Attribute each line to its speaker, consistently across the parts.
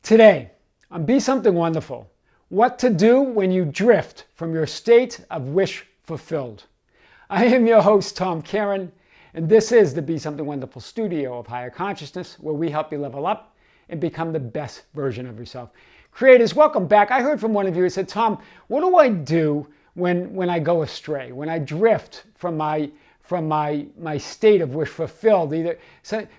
Speaker 1: Today, on Be Something Wonderful, what to do when you drift from your state of wish fulfilled. I am your host, Tom Kearin, and this is the Be Something Wonderful studio of higher consciousness, where we help you level up and become the best version of yourself. Creators, welcome back. I heard from one of you who said, Tom, what do I do when I go astray, when I drift from my state of wish fulfilled?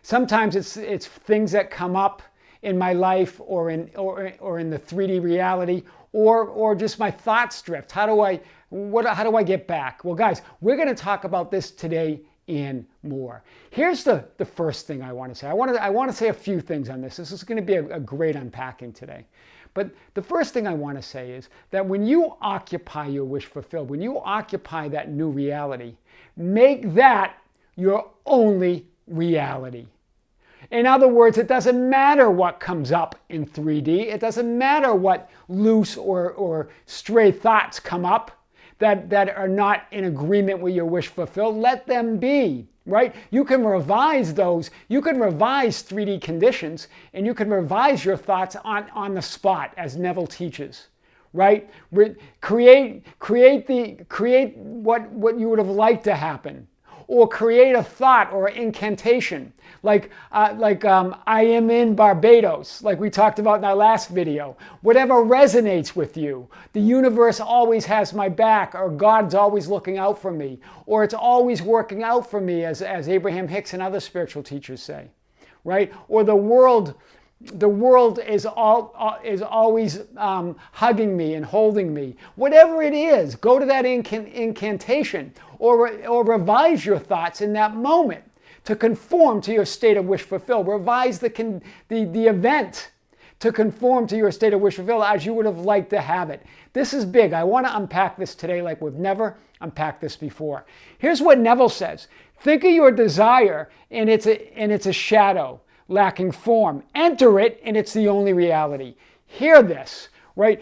Speaker 1: Sometimes it's things that come up in my life or in the 3D reality, or just my thoughts drift. How do I get back? Well, guys, we're going to talk about this today and more. Here's the first thing I want to say. I want to say a few things on this. This is going to be a great unpacking today. But the first thing I want to say is that when you occupy your wish fulfilled, when you occupy that new reality, make that your only reality. In other words, it doesn't matter what comes up in 3D. It doesn't matter what loose or stray thoughts come up that are not in agreement with your wish fulfilled. Let them be, right? You can revise those. You can revise 3D conditions, and you can revise your thoughts on the spot, as Neville teaches, right? Create what you would have liked to happen. Or create a thought or an incantation, like I am in Barbados, like we talked about in our last video. Whatever resonates with you. The universe always has my back, or God's always looking out for me, or it's always working out for me, as Abraham Hicks and other spiritual teachers say, right? Or the world is always hugging me and holding me. Whatever it is, go to that incantation or revise your thoughts in that moment to conform to your state of wish fulfilled. Revise the event to conform to your state of wish fulfilled as you would have liked to have it. This is big. I want to unpack this today like we've never unpacked this before. Here's what Neville says. Think of your desire and it's a shadow lacking form. Enter it, and it's the only reality. Hear this, right?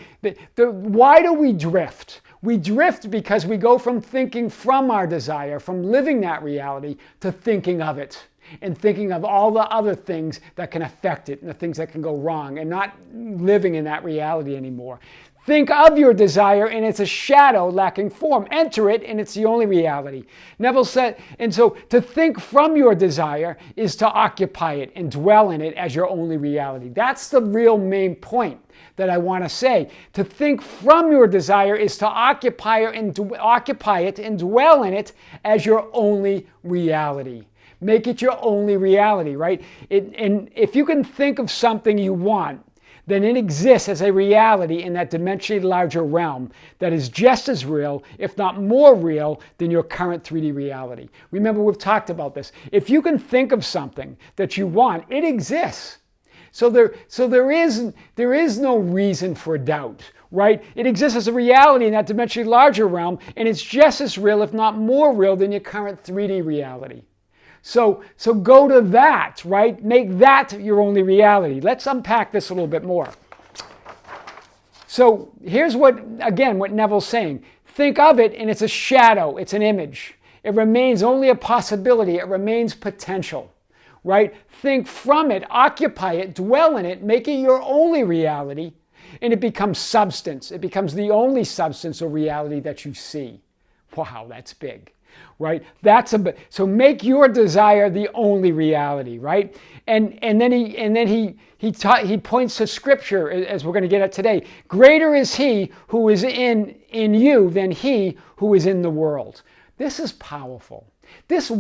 Speaker 1: Why do we drift? We drift because we go from thinking from our desire, from living that reality, to thinking of it, and thinking of all the other things that can affect it, and the things that can go wrong, and not living in that reality anymore. Think of your desire, and it's a shadow lacking form. Enter it, and it's the only reality. Neville said, and so to think from your desire is to occupy it and dwell in it as your only reality. That's the real main point that I want to say. To think from your desire is to occupy it and dwell in it as your only reality. Make it your only reality, right? And if you can think of something you want, then it exists as a reality in that dimensionally larger realm that is just as real, if not more real, than your current 3D reality. Remember, we've talked about this. If you can think of something that you want, it exists. So there is no reason for doubt, right? It exists as a reality in that dimensionally larger realm, and it's just as real, if not more real, than your current 3D reality. So go to that, right? Make that your only reality. Let's unpack this a little bit more. So here's what Neville's saying. Think of it, and it's a shadow. It's an image. It remains only a possibility. It remains potential, right? Think from it, occupy it, dwell in it, make it your only reality, and it becomes substance. It becomes the only substance or reality that you see. Wow, that's big. Right? So make your desire the only reality, right? And then he points to scripture, as we're going to get at today. Greater is he who is in you than he who is in the world. This is powerful. This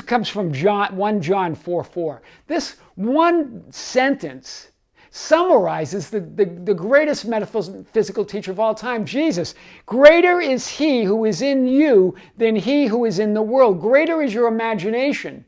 Speaker 1: comes from 1 John 4:4. This one sentence summarizes the greatest metaphysical teacher of all time, Jesus. Greater is he who is in you than he who is in the world. Greater is your imagination,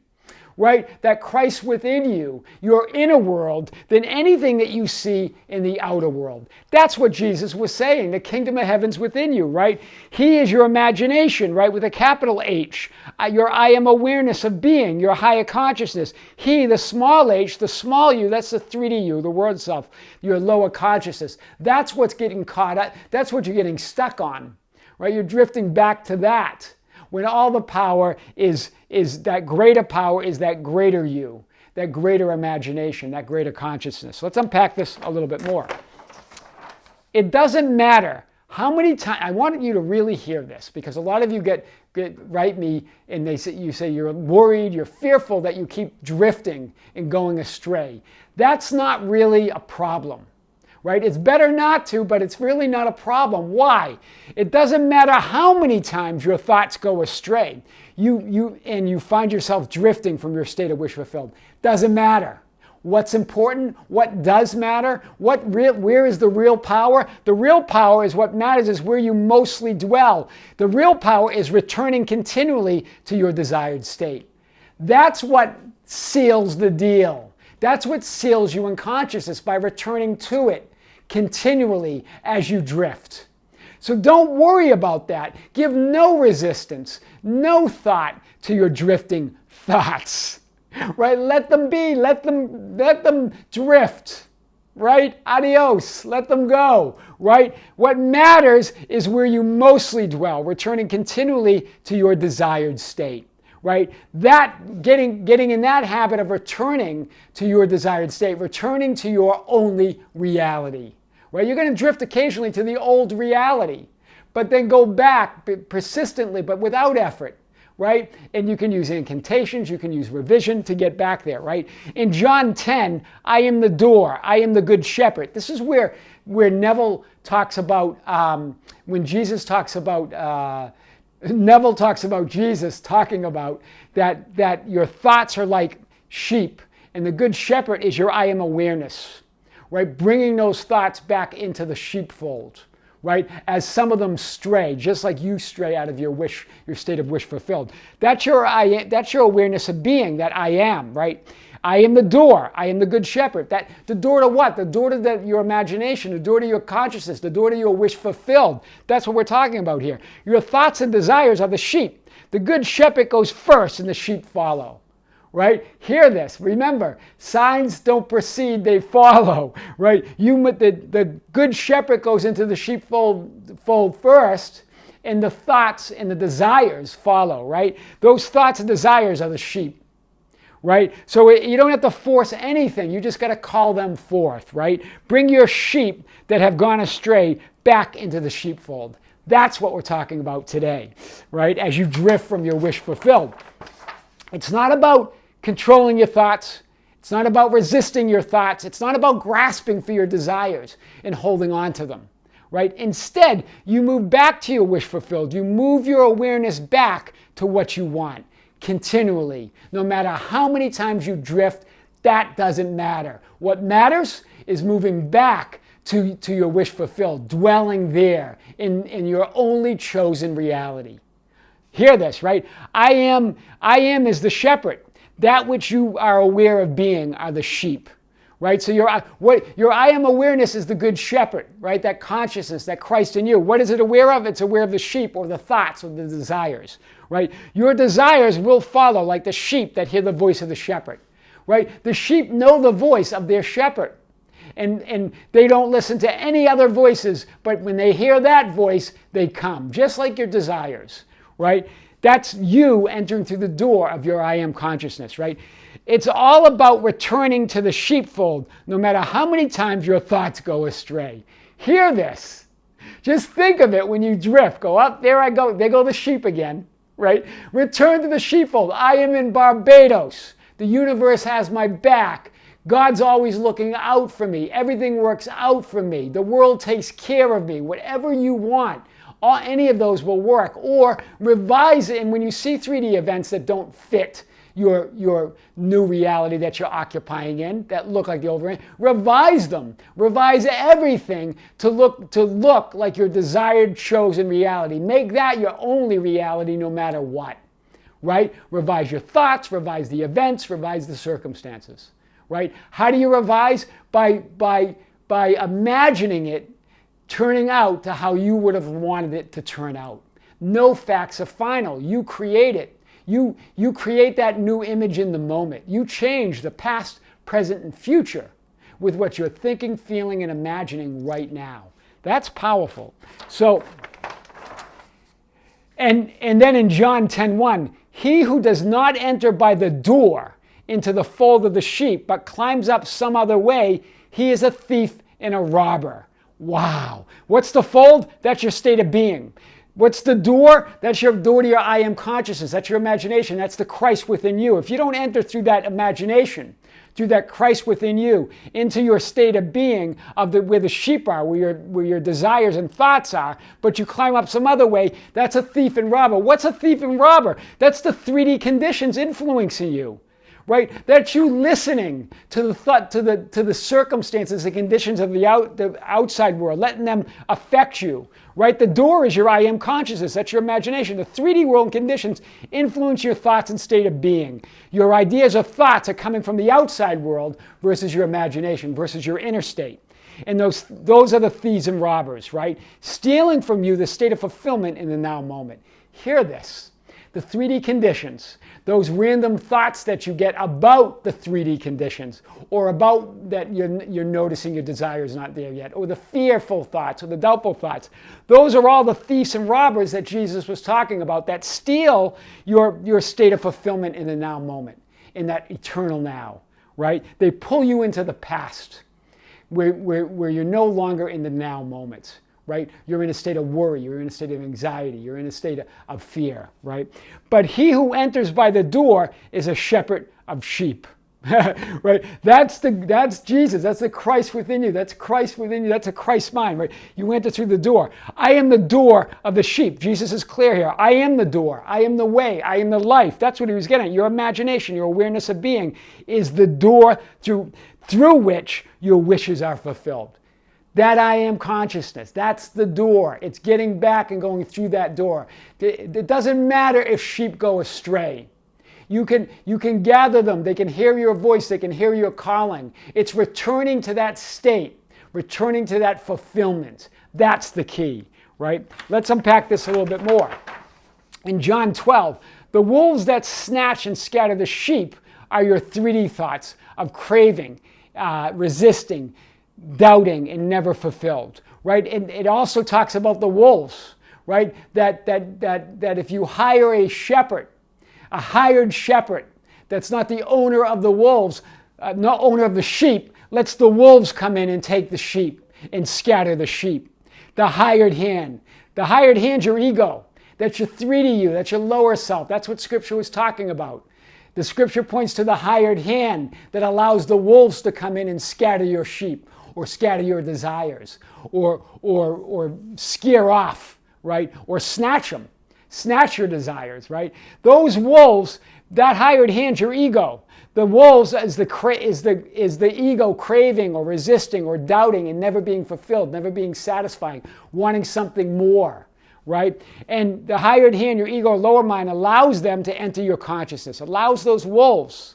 Speaker 1: right? That Christ within you, your inner world, than anything that you see in the outer world. That's what Jesus was saying. The kingdom of heaven's within you, right? He is your imagination, right? With a capital H. Your I am awareness of being, your higher consciousness. He, the small h, the small you, that's the 3D you, the world self, your lower consciousness. That's what's getting caught up. That's what you're getting stuck on, right? You're drifting back to that. When all the power is that greater you. that greater imagination, that greater consciousness. Let's unpack this a little bit more. It doesn't matter how many times, I want you to really hear this, because a lot of you write me and you say you're worried, you're fearful that you keep drifting and going astray. That's not really a problem, right? It's better not to, but it's really not a problem. Why? It doesn't matter how many times your thoughts go astray. You find yourself drifting from your state of wish fulfilled. Doesn't matter. What's important? What does matter? Where is the real power? The real power is what matters, is where you mostly dwell. The real power is returning continually to your desired state. That's what seals the deal. That's what seals you in consciousness, by returning to it continually as you drift. So don't worry about that. Give no resistance, no thought to your drifting thoughts. Right? Let them be. Let them drift. Right? Adios. Let them go. Right? What matters is where you mostly dwell, returning continually to your desired state. Right? That getting in that habit of returning to your desired state, returning to your only reality. Right? You're going to drift occasionally to the old reality, but then go back persistently, but without effort. Right? And you can use incantations, you can use revision to get back there, right? In John 10, I am the door, I am the good shepherd. This is where Neville talks about, when Jesus talks about, Neville talks about Jesus talking about that your thoughts are like sheep, and the good shepherd is your I am awareness, right? Bringing those thoughts back into the sheepfold. Right? As some of them stray, just like you stray out of your state of wish fulfilled. That's your awareness of being, that I am, right? I am the door. I am the good shepherd. The door to what? The door to your imagination, the door to your consciousness, the door to your wish fulfilled. That's what we're talking about here. Your thoughts and desires are the sheep. The good shepherd goes first and the sheep follow. Right? Hear this. Remember, signs don't precede, they follow. Right? The good shepherd goes into the sheepfold first, and the thoughts and the desires follow. Right? Those thoughts and desires are the sheep. Right? So you don't have to force anything. You just got to call them forth. Right? Bring your sheep that have gone astray back into the sheepfold. That's what we're talking about today. Right? As you drift from your wish fulfilled. It's not about controlling your thoughts. It's not about resisting your thoughts. It's not about grasping for your desires and holding on to them, right? Instead, you move back to your wish fulfilled. You move your awareness back to what you want continually. No matter how many times you drift, that doesn't matter. What matters is moving back to your wish fulfilled, dwelling there in your only chosen reality. Hear this, right? I am is the shepherd. That which you are aware of being are the sheep, right? So your I am awareness is the good shepherd, right? That consciousness, that Christ in you. What is it aware of? It's aware of the sheep, or the thoughts, or the desires, right? Your desires will follow like the sheep that hear the voice of the shepherd, right? The sheep know the voice of their shepherd, and they don't listen to any other voices, but when they hear that voice, they come, just like your desires, right? That's you entering through the door of your I am consciousness, right? It's all about returning to the sheepfold, no matter how many times your thoughts go astray. Hear this. Just think of it when you drift. Go up, there I go. There go the sheep again, right? Return to the sheepfold. I am in Barbados. The universe has my back. God's always looking out for me. Everything works out for me. The world takes care of me. Whatever you want. Any of those will work. Or revise it, and when you see 3D events that don't fit your new reality that you're occupying in, that look like the old reality, revise them. Revise everything to look like your desired chosen reality. Make that your only reality no matter what. Right? Revise your thoughts, revise the events, revise the circumstances. Right? How do you revise? By imagining it turning out to how you would have wanted it to turn out. No facts are final. You create it. You create that new image in the moment. You change the past, present, and future with what you're thinking, feeling, and imagining right now. That's powerful. So, and then in John 10:1, he who does not enter by the door into the fold of the sheep, but climbs up some other way, he is a thief and a robber. Wow. What's the fold? That's your state of being. What's the door? That's your door to your I am consciousness. That's your imagination. That's the Christ within you. If you don't enter through that imagination, through that Christ within you, into your state of being of where the sheep are, where your desires and thoughts are, but you climb up some other way, that's a thief and robber. What's a thief and robber? That's the 3D conditions influencing you. Right? That's you listening to the thought, to the circumstances, the conditions of the outside world, letting them affect you. Right? The door is your I am consciousness. That's your imagination. The 3D world and conditions influence your thoughts and state of being. Your ideas or thoughts are coming from the outside world versus your imagination, versus your inner state. And those are the thieves and robbers, right? Stealing from you the state of fulfillment in the now moment. Hear this. The 3D conditions, those random thoughts that you get about the 3D conditions, or about that you're noticing your desire is not there yet, or the fearful thoughts, or the doubtful thoughts. Those are all the thieves and robbers that Jesus was talking about that steal your state of fulfillment in the now moment, in that eternal now, right? They pull you into the past, where you're no longer in the now moment. Right? You're in a state of worry, you're in a state of anxiety, you're in a state of fear, right? But he who enters by the door is a shepherd of sheep. Right? That's Jesus. That's the Christ within you. That's Christ within you. That's a Christ mind, right? You enter through the door. I am the door of the sheep. Jesus is clear here. I am the door. I am the way. I am the life. That's what he was getting at. Your imagination, your awareness of being is the door through which your wishes are fulfilled. That I am consciousness, that's the door. It's getting back and going through that door. It doesn't matter if sheep go astray. You can gather them. They can hear your voice. They can hear your calling. It's returning to that state, returning to that fulfillment. That's the key, right? Let's unpack this a little bit more. In John 12, the wolves that snatch and scatter the sheep are your 3D thoughts of craving, resisting, doubting, and never fulfilled, right? And it also talks about the wolves, right? That if you hire a shepherd, a hired shepherd that's not the owner of the wolves, not owner of the sheep, lets the wolves come in and take the sheep and scatter the sheep. The hired hand's your ego. That's your 3D you. That's your lower self. That's what Scripture was talking about. The Scripture points to the hired hand that allows the wolves to come in and scatter your sheep, or scatter your desires, or scare off, right? Or snatch them, snatch your desires, right? Those wolves, that hired hand, your ego. The wolves is the ego craving or resisting or doubting and never being fulfilled, never being satisfying, wanting something more, right? And the hired hand, your ego, lower mind, allows them to enter your consciousness, allows those wolves,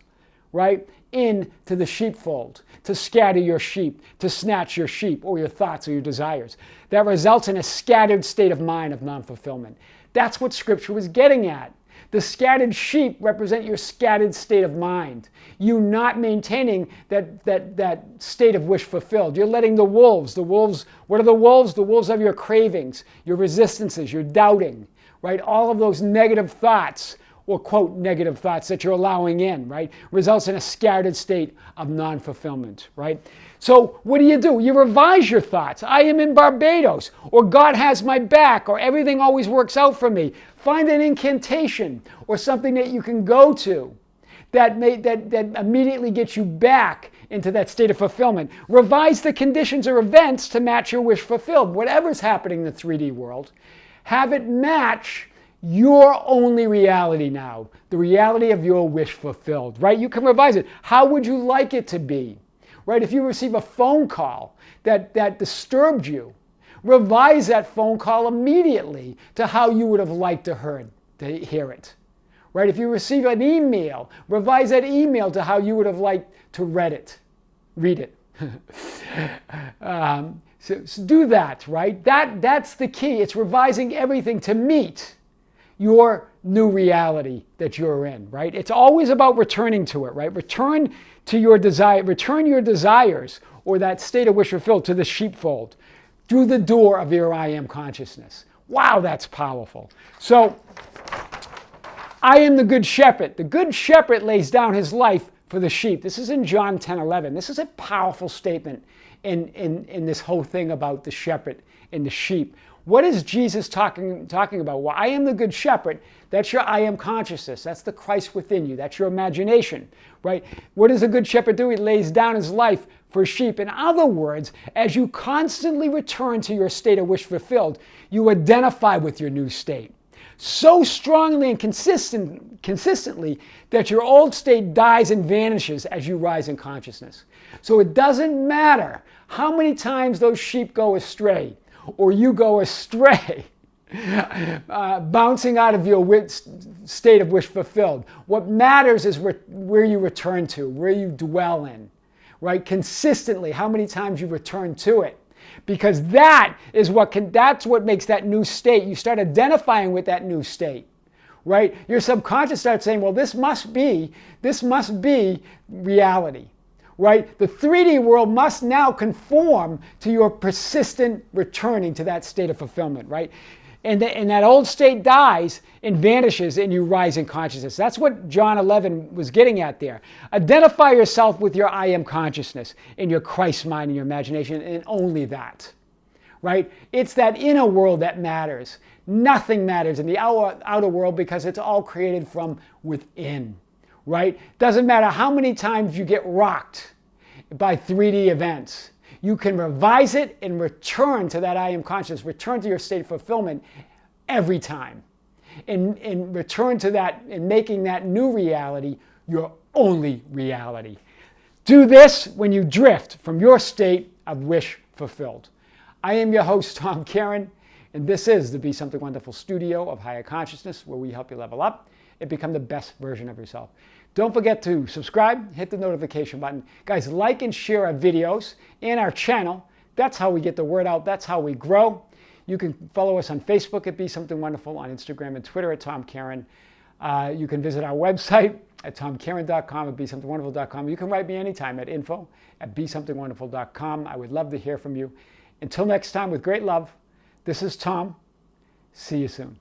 Speaker 1: right, into the sheepfold, to scatter your sheep, to snatch your sheep or your thoughts or your desires. That results in a scattered state of mind of non-fulfillment. That's what Scripture was getting at. The scattered sheep represent your scattered state of mind. You not maintaining that state of wish fulfilled. You're letting the wolves, what are the wolves? The wolves of your cravings, your resistances, your doubting, right? All of those negative thoughts, or quote, negative thoughts that you're allowing in, right, results in a scattered state of non-fulfillment, right? So what do? You revise your thoughts. I am in Barbados, or God has my back, or everything always works out for me. Find an incantation or something that you can go to that immediately gets you back into that state of fulfillment. Revise the conditions or events to match your wish fulfilled. Whatever's happening in the 3D world, have it match your only reality now, the reality of your wish fulfilled, right? You can revise it. How would you like it to be, right? If you receive a phone call that disturbed you, revise that phone call immediately to how you would have liked to hear it, right? If you receive an email, revise that email to how you would have liked to read it. So do that, right? That's the key. It's revising everything to meet your new reality that you're in, right? It's always about returning to it, right? Return to your desire, return your desires or that state of wish fulfilled to the sheepfold through the door of your I am consciousness. Wow, that's powerful. So, I am the good shepherd. The good shepherd lays down his life for the sheep. This is in John 10:11. This is a powerful statement in this whole thing about the shepherd and the sheep. What is Jesus talking about? Well, I am the good shepherd. That's your I am consciousness. That's the Christ within you. That's your imagination, right? What does a good shepherd do? He lays down his life for sheep. In other words, as you constantly return to your state of wish fulfilled, you identify with your new state so strongly and consistently that your old state dies and vanishes as you rise in consciousness. So it doesn't matter how many times those sheep go astray or you go astray, bouncing out of your state of wish fulfilled. What matters is where you return to, where you dwell in, right? Consistently, how many times you return to it. Because that's what makes that new state. You start identifying with that new state, right? Your subconscious starts saying, well, this must be reality, right? The 3D world must now conform to your persistent returning to that state of fulfillment, right? And that old state dies and vanishes and you rise in consciousness. That's what John 11 was getting at there. Identify yourself with your I am consciousness in your Christ mind and your imagination, and only that, right? It's that inner world that matters. Nothing matters in the outer world because it's all created from within, right? Doesn't matter how many times you get rocked by 3D events. You can revise it and return to that I am consciousness, return to your state of fulfillment every time. And return to that and making that new reality your only reality. Do this when you drift from your state of wish fulfilled. I am your host, Tom Kearin, and this is the Be Something Wonderful studio of higher consciousness, where we help you level up and become the best version of yourself. Don't forget to subscribe, hit the notification button. Guys, like and share our videos and our channel. That's how we get the word out. That's how we grow. You can follow us on Facebook at Be Something Wonderful, on Instagram and Twitter at Tom Kearin. You can visit our website at tomkearin.com, at besomethingwonderful.com. You can write me anytime at info@besomethingwonderful.com. I would love to hear from you. Until next time, with great love, this is Tom. See you soon.